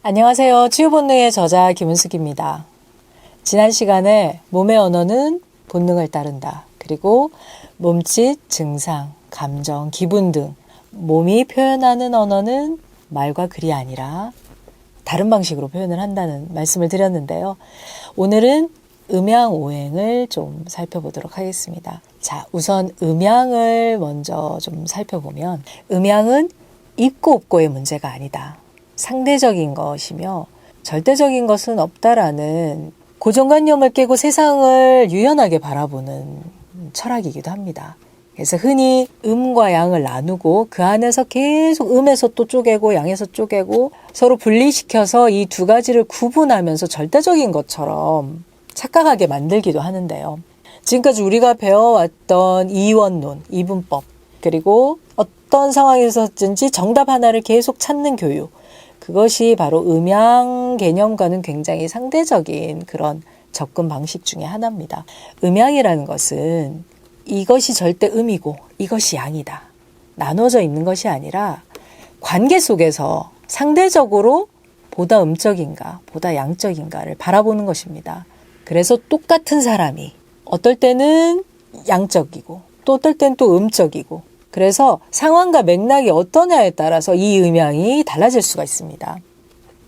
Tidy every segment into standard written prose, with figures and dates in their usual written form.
안녕하세요. 치유본능의 저자 김은숙입니다. 지난 시간에 몸의 언어는 본능을 따른다. 그리고 몸짓, 증상, 감정, 기분 등 몸이 표현하는 언어는 말과 글이 아니라 다른 방식으로 표현을 한다는 말씀을 드렸는데요. 오늘은 음양오행을 좀 살펴보도록 하겠습니다. 자, 우선 음양을 먼저 좀 살펴보면 음양은 있고 없고의 문제가 아니다. 상대적인 것이며 절대적인 것은 없다라는 고정관념을 깨고 세상을 유연하게 바라보는 철학이기도 합니다. 그래서 흔히 음과 양을 나누고 그 안에서 계속 음에서 또 쪼개고 양에서 쪼개고 서로 분리시켜서 이 두 가지를 구분하면서 절대적인 것처럼 착각하게 만들기도 하는데요. 지금까지 우리가 배워왔던 이원론, 이분법, 그리고 어떤 상황에서든지 정답 하나를 계속 찾는 교육, 그것이 바로 음양 개념과는 굉장히 상대적인 그런 접근 방식 중에 하나입니다. 음양이라는 것은 이것이 절대 음이고 이것이 양이다. 나눠져 있는 것이 아니라 관계 속에서 상대적으로 보다 음적인가, 보다 양적인가를 바라보는 것입니다. 그래서 똑같은 사람이 어떨 때는 양적이고 또 어떨 때는 또 음적이고 그래서 상황과 맥락이 어떠냐에 따라서 이 음양이 달라질 수가 있습니다.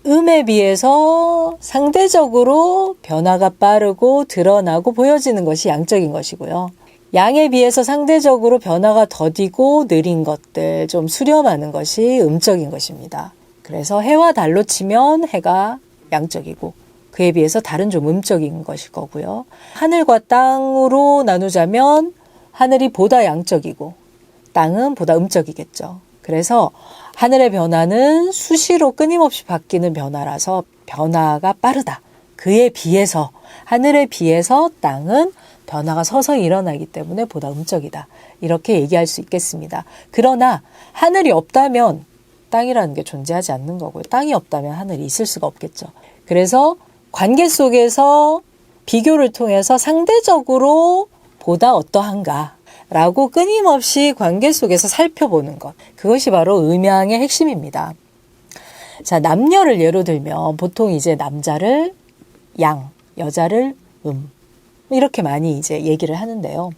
음에 비해서 상대적으로 변화가 빠르고 드러나고 보여지는 것이 양적인 것이고요. 양에 비해서 상대적으로 변화가 더디고 느린 것들, 좀 수렴하는 것이 음적인 것입니다. 그래서 해와 달로 치면 해가 양적이고 그에 비해서 달은 좀 음적인 것일 거고요. 하늘과 땅으로 나누자면 하늘이 보다 양적이고 땅은 보다 음적이겠죠. 그래서 하늘의 변화는 수시로 끊임없이 바뀌는 변화라서 변화가 빠르다. 그에 비해서 하늘에 비해서 땅은 변화가 서서히 일어나기 때문에 보다 음적이다. 이렇게 얘기할 수 있겠습니다. 그러나 하늘이 없다면 땅이라는 게 존재하지 않는 거고요. 땅이 없다면 하늘이 있을 수가 없겠죠. 그래서 관계 속에서 비교를 통해서 상대적으로 보다 어떠한가 라고 끊임없이 관계 속에서 살펴보는 것. 그것이 바로 음양의 핵심입니다. 자, 남녀를 예로 들면 보통 이제 남자를 양, 여자를 이렇게 많이 이제 얘기를 하는데요.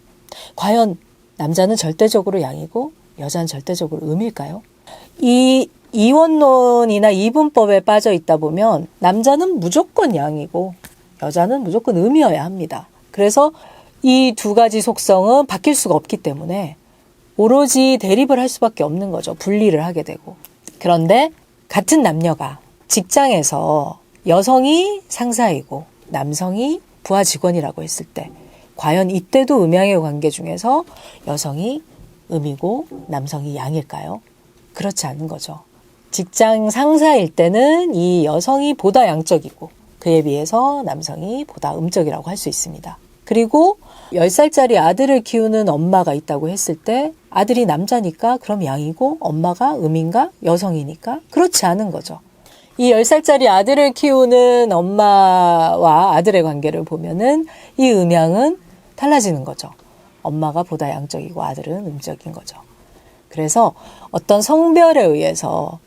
과연 남자는 절대적으로 양이고 여자는 절대적으로 음일까요? 이 이원론이나 이분법에 빠져 있다 보면 남자는 무조건 양이고 여자는 무조건 음이어야 합니다. 그래서 이 두 가지 속성은 바뀔 수가 없기 때문에 오로지 대립을 할 수밖에 없는 거죠. 분리를 하게 되고. 그런데 같은 남녀가 직장에서 여성이 상사이고 남성이 부하 직원이라고 했을 때 과연 이때도 음양의 관계 중에서 여성이 음이고 남성이 양일까요? 그렇지 않은 거죠. 직장 상사일 때는 이 여성이 보다 양적이고 그에 비해서 남성이 보다 음적이라고 할 수 있습니다. 그리고 10살짜리 아들을 키우는 엄마가 있다고 했을 때 아들이 남자니까 그럼 양이고 엄마가 음인가? 여성이니까? 그렇지 않은 거죠. 이 10살짜리 아들을 키우는 엄마와 아들의 관계를 보면은 이 음양은 달라지는 거죠. 엄마가 보다 양적이고 아들은 음적인 거죠. 그래서 어떤 성별에 의해서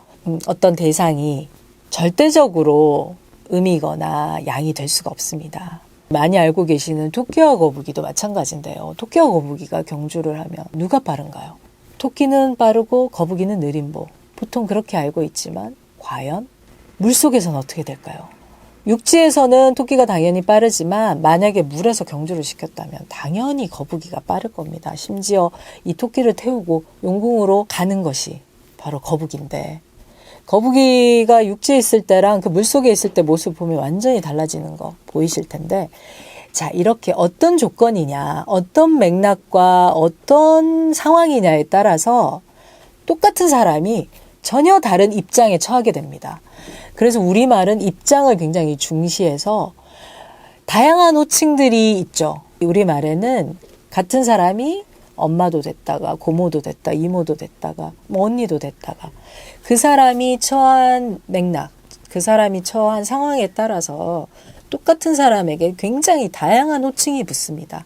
어떤 대상이 절대적으로 음이거나 양이 될 수가 없습니다. 많이 알고 계시는 토끼와 거북이도 마찬가지인데요. 토끼와 거북이가 경주를 하면 누가 빠른가요? 토끼는 빠르고 거북이는 느림보. 보통 그렇게 알고 있지만 과연 물속에서는 어떻게 될까요? 육지에서는 토끼가 당연히 빠르지만 만약에 물에서 경주를 시켰다면 당연히 거북이가 빠를 겁니다. 심지어 이 토끼를 태우고 용궁으로 가는 것이 바로 거북인데 거북이가 육지에 있을 때랑 그 물속에 있을 때 모습 보면 완전히 달라지는 거 보이실 텐데 자, 이렇게 어떤 조건이냐, 어떤 맥락과 어떤 상황이냐에 따라서 똑같은 사람이 전혀 다른 입장에 처하게 됩니다. 그래서 우리말은 입장을 굉장히 중시해서 다양한 호칭들이 있죠. 우리말에는 같은 사람이 엄마도 됐다가 고모도 됐다, 이모도 됐다가 뭐 언니도 됐다가 그 사람이 처한 맥락, 그 사람이 처한 상황에 따라서 똑같은 사람에게 굉장히 다양한 호칭이 붙습니다.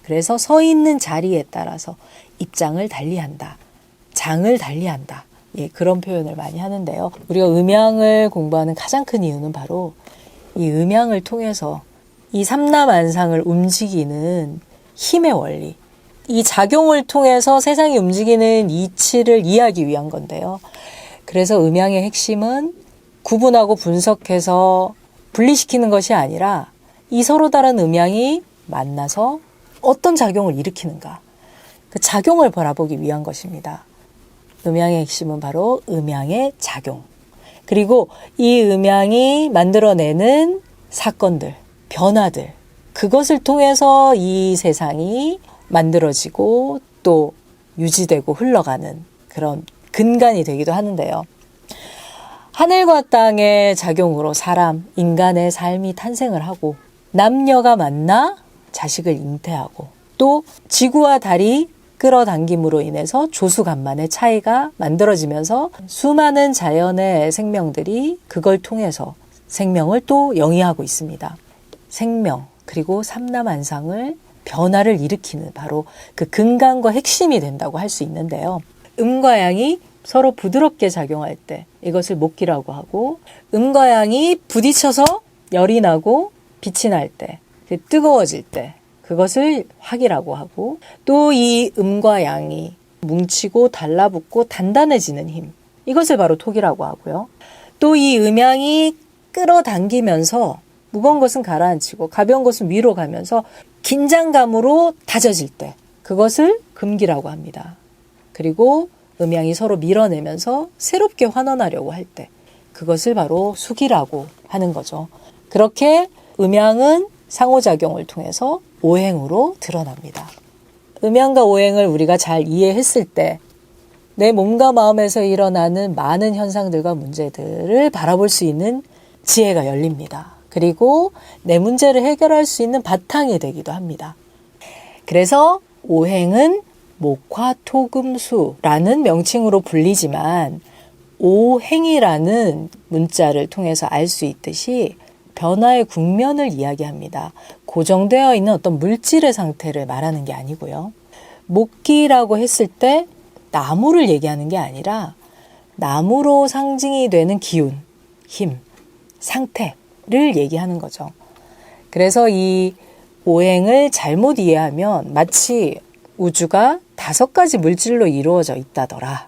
그래서 서 있는 자리에 따라서 입장을 달리한다, 장을 달리한다 예, 그런 표현을 많이 하는데요. 우리가 음양을 공부하는 가장 큰 이유는 바로 이 음양을 통해서 이 삼라만상을 움직이는 힘의 원리, 이 작용을 통해서 세상이 움직이는 이치를 이해하기 위한 건데요. 그래서 음양의 핵심은 구분하고 분석해서 분리시키는 것이 아니라 이 서로 다른 음양이 만나서 어떤 작용을 일으키는가, 그 작용을 바라보기 위한 것입니다. 음양의 핵심은 바로 음양의 작용. 그리고 이 음양이 만들어내는 사건들, 변화들, 그것을 통해서 이 세상이 만들어지고 또 유지되고 흘러가는 그런 근간이 되기도 하는데요. 하늘과 땅의 작용으로 사람, 인간의 삶이 탄생을 하고 남녀가 만나 자식을 잉태하고 또 지구와 달이 끌어당김으로 인해서 조수간만의 차이가 만들어지면서 수많은 자연의 생명들이 그걸 통해서 생명을 또 영위하고 있습니다. 생명 그리고 삼라만상을 변화를 일으키는 바로 그 근간과 핵심이 된다고 할 수 있는데요. 음과 양이 서로 부드럽게 작용할 때 이것을 목기라고 하고, 음과 양이 부딪혀서 열이 나고 빛이 날 때, 뜨거워질 때 그것을 화기라고 하고, 또 이 음과 양이 뭉치고 달라붙고 단단해지는 힘, 이것을 바로 토기라고 하고요. 또 이 음양이 끌어당기면서 무거운 것은 가라앉히고 가벼운 것은 위로 가면서 긴장감으로 다져질 때 그것을 금기라고 합니다. 그리고 음양이 서로 밀어내면서 새롭게 환원하려고 할 때 그것을 바로 수기라고 하는 거죠. 그렇게 음양은 상호작용을 통해서 오행으로 드러납니다. 음양과 오행을 우리가 잘 이해했을 때 내 몸과 마음에서 일어나는 많은 현상들과 문제들을 바라볼 수 있는 지혜가 열립니다. 그리고 내 문제를 해결할 수 있는 바탕이 되기도 합니다. 그래서 오행은 목화토금수라는 명칭으로 불리지만 오행이라는 문자를 통해서 알 수 있듯이 변화의 국면을 이야기합니다. 고정되어 있는 어떤 물질의 상태를 말하는 게 아니고요. 목기라고 했을 때 나무를 얘기하는 게 아니라 나무로 상징이 되는 기운, 힘, 상태를 얘기하는 거죠. 그래서 이 오행을 잘못 이해하면 마치 우주가 5가지 물질로 이루어져 있다더라,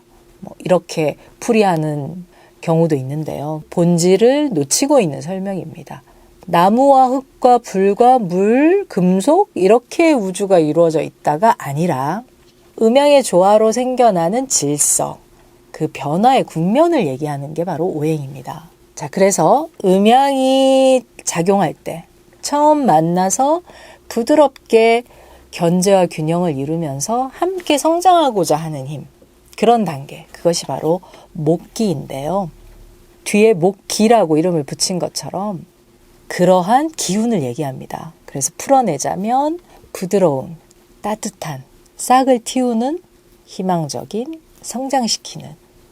이렇게 풀이하는 경우도 있는데요. 본질을 놓치고 있는 설명입니다. 나무와 흙과 불과 물, 금속 이렇게 우주가 이루어져 있다가 아니라 음양의 조화로 생겨나는 질서, 그 변화의 국면을 얘기하는 게 바로 오행입니다. 자, 그래서 음양이 작용할 때 처음 만나서 부드럽게 견제와 균형을 이루면서 함께 성장하고자 하는 힘, 그런 단계, 그것이 바로 목기인데요. 뒤에 목기라고 이름을 붙인 것처럼 그러한 기운을 얘기합니다. 그래서 풀어내자면 부드러운, 따뜻한, 싹을 틔우는, 희망적인, 성장시키는,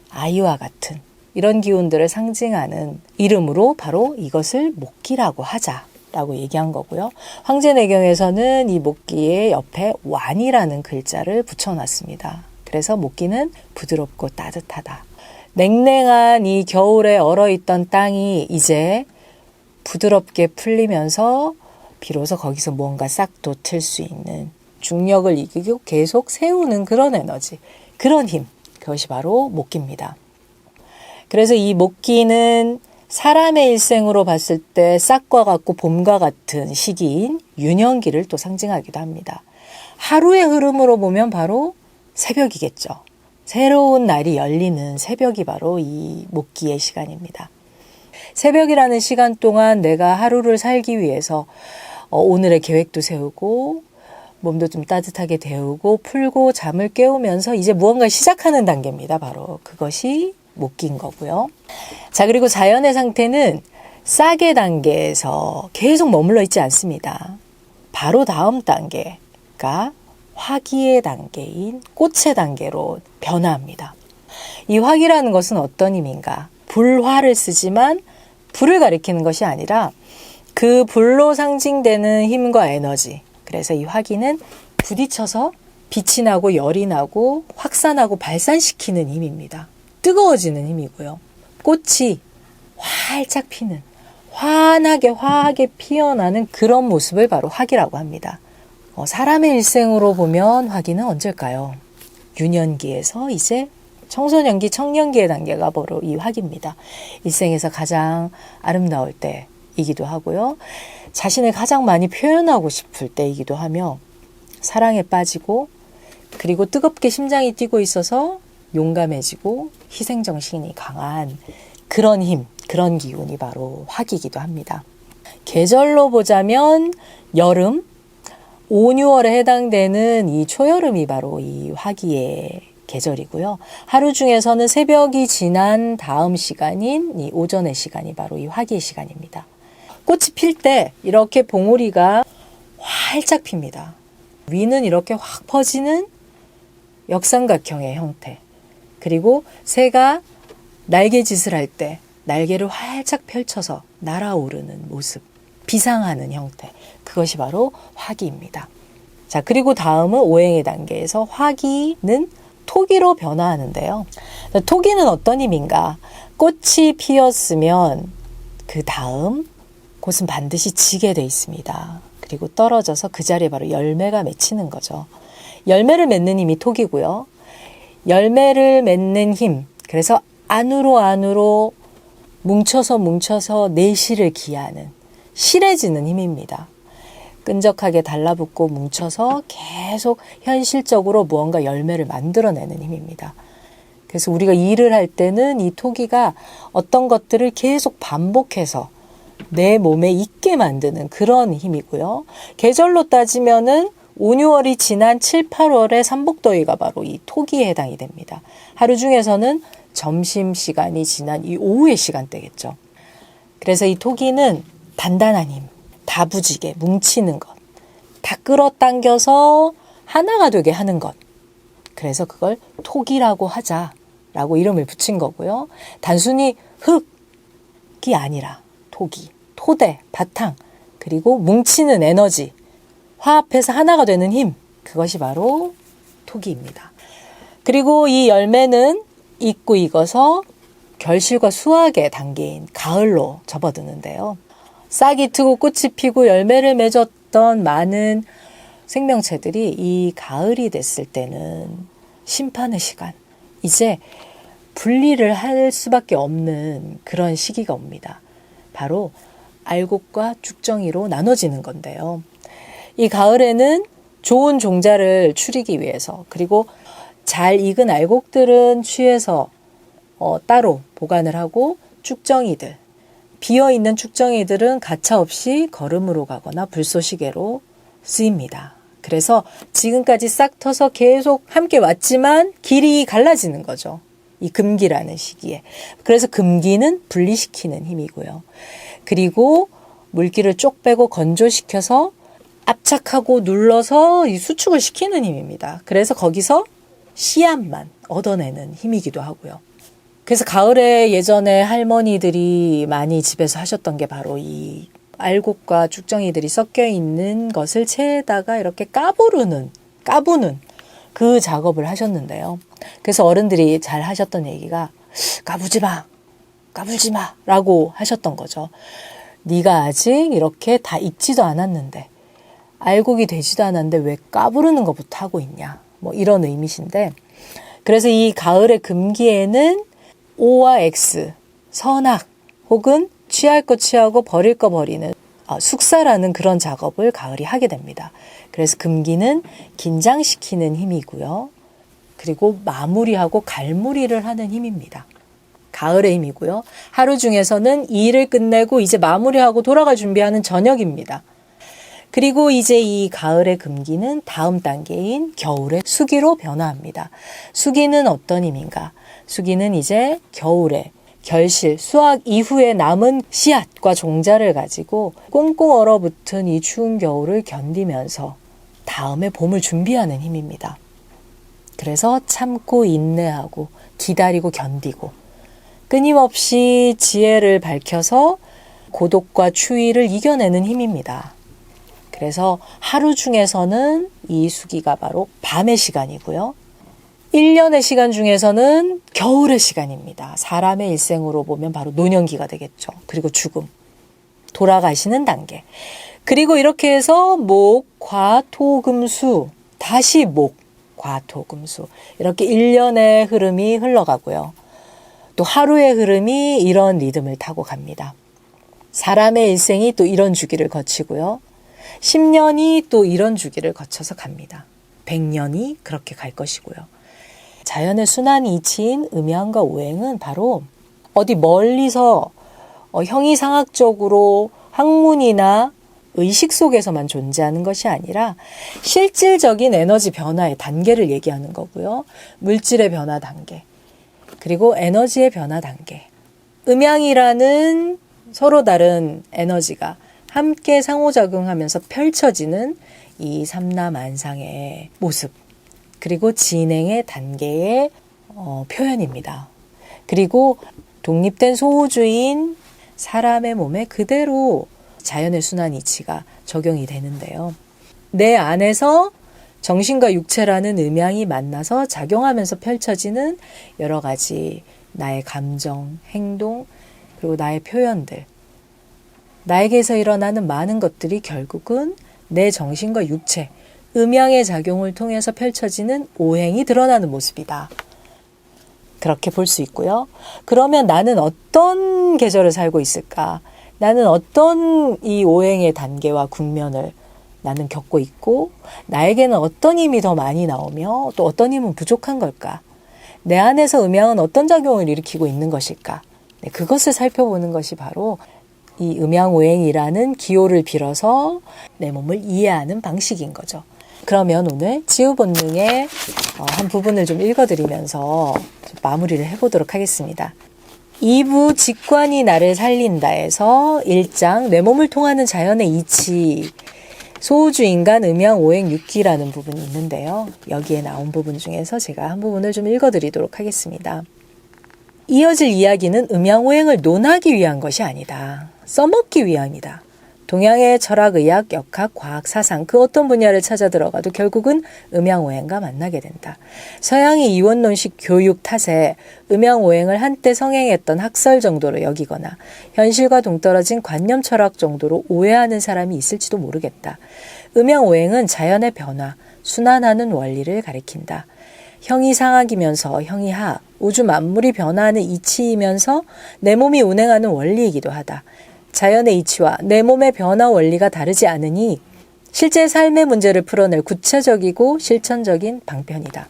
아이와 같은 이런 기운들을 상징하는 이름으로 바로 이것을 목기라고 하자라고 얘기한 거고요. 황제내경에서는 이 목기의 옆에 완이라는 글자를 붙여놨습니다. 그래서 목기는 부드럽고 따뜻하다. 냉랭한 이 겨울에 얼어있던 땅이 이제 부드럽게 풀리면서 비로소 거기서 뭔가 싹 돋을 수 있는, 중력을 이기고 계속 세우는 그런 에너지, 그런 힘, 그것이 바로 목기입니다. 그래서 이 목기는 사람의 일생으로 봤을 때 싹과 같고 봄과 같은 시기인 유년기를 또 상징하기도 합니다. 하루의 흐름으로 보면 바로 새벽이겠죠. 새로운 날이 열리는 새벽이 바로 이 목기의 시간입니다. 새벽이라는 시간 동안 내가 하루를 살기 위해서 오늘의 계획도 세우고 몸도 좀 따뜻하게 데우고 풀고 잠을 깨우면서 이제 무언가 시작하는 단계입니다. 바로 그것이 목기인 거고요. 자, 그리고 자연의 상태는 싹의 단계에서 계속 머물러 있지 않습니다. 바로 다음 단계가 화기의 단계인 꽃의 단계로 변화합니다. 이 화기라는 것은 어떤 힘인가? 불화를 쓰지만 불을 가리키는 것이 아니라 그 불로 상징되는 힘과 에너지. 그래서 이 화기는 부딪혀서 빛이 나고 열이 나고 확산하고 발산시키는 힘입니다. 뜨거워지는 힘이고요. 꽃이 활짝 피는, 환하게 화하게 피어나는 그런 모습을 바로 화기라고 합니다. 사람의 일생으로 보면 화기는 언제일까요? 유년기에서 이제 청소년기, 청년기의 단계가 바로 이 화기입니다. 일생에서 가장 아름다울 때이기도 하고요. 자신을 가장 많이 표현하고 싶을 때이기도 하며 사랑에 빠지고 그리고 뜨겁게 심장이 뛰고 있어서 용감해지고 희생정신이 강한 그런 힘, 그런 기운이 바로 화기이기도 합니다. 계절로 보자면 여름, 5, 6월에 해당되는 이 초여름이 바로 이 화기의 계절이고요. 하루 중에서는 새벽이 지난 다음 시간인 이 오전의 시간이 바로 이 화기의 시간입니다. 꽃이 필 때 이렇게 봉우리가 활짝 핍니다. 위는 이렇게 확 퍼지는 역삼각형의 형태. 그리고 새가 날개짓을 할 때 날개를 활짝 펼쳐서 날아오르는 모습, 비상하는 형태. 그것이 바로 화기입니다. 자, 그리고 다음은 오행의 단계에서 화기는 토기로 변화하는데요. 토기는 어떤 힘인가? 꽃이 피었으면 그 다음 꽃은 반드시 지게 돼 있습니다. 그리고 떨어져서 그 자리에 바로 열매가 맺히는 거죠. 열매를 맺는 힘이 토기고요. 열매를 맺는 힘, 그래서 안으로 뭉쳐서 내실을 기하는, 실해지는 힘입니다. 끈적하게 달라붙고 뭉쳐서 계속 현실적으로 무언가 열매를 만들어내는 힘입니다. 그래서 우리가 일을 할 때는 이 토기가 어떤 것들을 계속 반복해서 내 몸에 있게 만드는 그런 힘이고요. 계절로 따지면은 5, 6월이 지난 7, 8월의 삼복더위가 바로 이 토기에 해당이 됩니다. 하루 중에서는 점심시간이 지난 이 오후의 시간대겠죠. 그래서 이 토기는 단단한 힘, 다부지게 뭉치는 것, 다 끌어당겨서 하나가 되게 하는 것. 그래서 그걸 토기라고 하자라고 이름을 붙인 거고요. 단순히 흙이 아니라 토기, 토대, 바탕, 그리고 뭉치는 에너지, 화합해서 하나가 되는 힘, 그것이 바로 토기입니다. 그리고 이 열매는 익고 익어서 결실과 수확의 단계인 가을로 접어드는데요. 싹이 트고 꽃이 피고 열매를 맺었던 많은 생명체들이 이 가을이 됐을 때는 심판의 시간, 이제 분리를 할 수밖에 없는 그런 시기가 옵니다. 바로 알곡과 쭉정이로 나눠지는 건데요. 이 가을에는 좋은 종자를 추리기 위해서, 그리고 잘 익은 알곡들은 취해서 따로 보관을 하고, 쭉정이들, 비어있는 쭉정이들은 가차없이 거름으로 가거나 불쏘시개로 쓰입니다. 그래서 지금까지 싹 터서 계속 함께 왔지만 길이 갈라지는 거죠. 이 금기라는 시기에. 그래서 금기는 분리시키는 힘이고요. 그리고 물기를 쪽 빼고 건조시켜서 압착하고 눌러서 이 수축을 시키는 힘입니다. 그래서 거기서 씨앗만 얻어내는 힘이기도 하고요. 그래서 가을에 예전에 할머니들이 많이 집에서 하셨던 게 바로 이 알곡과 쭉정이들이 섞여 있는 것을 체에다가 이렇게 까부는 그 작업을 하셨는데요. 그래서 어른들이 잘 하셨던 얘기가 까불지 마 라고 하셨던 거죠. 네가 아직 이렇게 다 익지도 않았는데, 알곡이 되지도 않았는데 왜 까부르는 것부터 하고 있냐, 뭐 이런 의미신데, 그래서 이 가을의 금기에는 O와 X, 선악 혹은 취할 거 취하고 버릴 거 버리는 숙사라는 그런 작업을 가을이 하게 됩니다. 그래서 금기는 긴장시키는 힘이고요. 그리고 마무리하고 갈무리를 하는 힘입니다. 가을의 힘이고요. 하루 중에서는 일을 끝내고 이제 마무리하고 돌아갈 준비하는 저녁입니다. 그리고 이제 이 가을의 금기는 다음 단계인 겨울의 수기로 변화합니다. 수기는 어떤 힘인가? 수기는 이제 겨울에 결실, 수확 이후에 남은 씨앗과 종자를 가지고 꽁꽁 얼어붙은 이 추운 겨울을 견디면서 다음에 봄을 준비하는 힘입니다. 그래서 참고 인내하고 기다리고 견디고 끊임없이 지혜를 밝혀서 고독과 추위를 이겨내는 힘입니다. 그래서 하루 중에서는 이 수기가 바로 밤의 시간이고요. 1년의 시간 중에서는 겨울의 시간입니다. 사람의 일생으로 보면 바로 노년기가 되겠죠. 그리고 죽음, 돌아가시는 단계. 그리고 이렇게 해서 목, 화, 토, 금, 수, 다시 목, 과, 토, 금, 수. 이렇게 1년의 흐름이 흘러가고요. 또 하루의 흐름이 이런 리듬을 타고 갑니다. 사람의 일생이 또 이런 주기를 거치고요. 10년이 또 이런 주기를 거쳐서 갑니다. 100년이 그렇게 갈 것이고요. 자연의 순환 이치인 음양과 오행은 바로 어디 멀리서 형이상학적으로 학문이나 의식 속에서만 존재하는 것이 아니라 실질적인 에너지 변화의 단계를 얘기하는 거고요. 물질의 변화 단계, 그리고 에너지의 변화 단계. 음양이라는 서로 다른 에너지가 함께 상호작용하면서 펼쳐지는 이 삼라만상의 모습, 그리고 진행의 단계의 표현입니다. 그리고 독립된 소호주인 사람의 몸에 그대로 자연의 순환 이치가 적용이 되는데요. 내 안에서 정신과 육체라는 음양이 만나서 작용하면서 펼쳐지는 여러 가지 나의 감정, 행동, 그리고 나의 표현들. 나에게서 일어나는 많은 것들이 결국은 내 정신과 육체, 음양의 작용을 통해서 펼쳐지는 오행이 드러나는 모습이다. 그렇게 볼 수 있고요. 그러면 나는 어떤 계절을 살고 있을까? 나는 어떤 이 오행의 단계와 국면을 나는 겪고 있고, 나에게는 어떤 힘이 더 많이 나오며 또 어떤 힘은 부족한 걸까? 내 안에서 음양은 어떤 작용을 일으키고 있는 것일까? 네, 그것을 살펴보는 것이 바로 이 음양오행이라는 기호를 빌어서 내 몸을 이해하는 방식인 거죠. 그러면 오늘 치유본능의 한 부분을 좀 읽어드리면서 좀 마무리를 해보도록 하겠습니다. 2부 직관이 나를 살린다에서 1장 내 몸을 통하는 자연의 이치, 소우주 인간 음양 오행 육기라는 부분이 있는데요. 여기에 나온 부분 중에서 제가 한 부분을 좀 읽어드리도록 하겠습니다. 이어질 이야기는 음양오행을 논하기 위한 것이 아니다. 써먹기 위함이다. 동양의 철학, 의학, 역학, 과학, 사상 그 어떤 분야를 찾아 들어가도 결국은 음양오행과 만나게 된다. 서양의 이원론식 교육 탓에 음양오행을 한때 성행했던 학설 정도로 여기거나 현실과 동떨어진 관념 철학 정도로 오해하는 사람이 있을지도 모르겠다. 음양오행은 자연의 변화, 순환하는 원리를 가리킨다. 형이 상학이면서 형이 하학, 우주 만물이 변화하는 이치이면서 내 몸이 운행하는 원리이기도 하다. 자연의 이치와 내 몸의 변화 원리가 다르지 않으니 실제 삶의 문제를 풀어낼 구체적이고 실천적인 방편이다.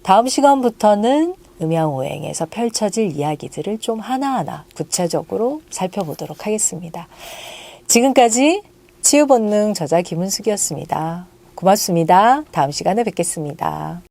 다음 시간부터는 음양오행에서 펼쳐질 이야기들을 좀 하나하나 구체적으로 살펴보도록 하겠습니다. 지금까지 치유본능 저자 김은숙이었습니다. 고맙습니다. 다음 시간에 뵙겠습니다.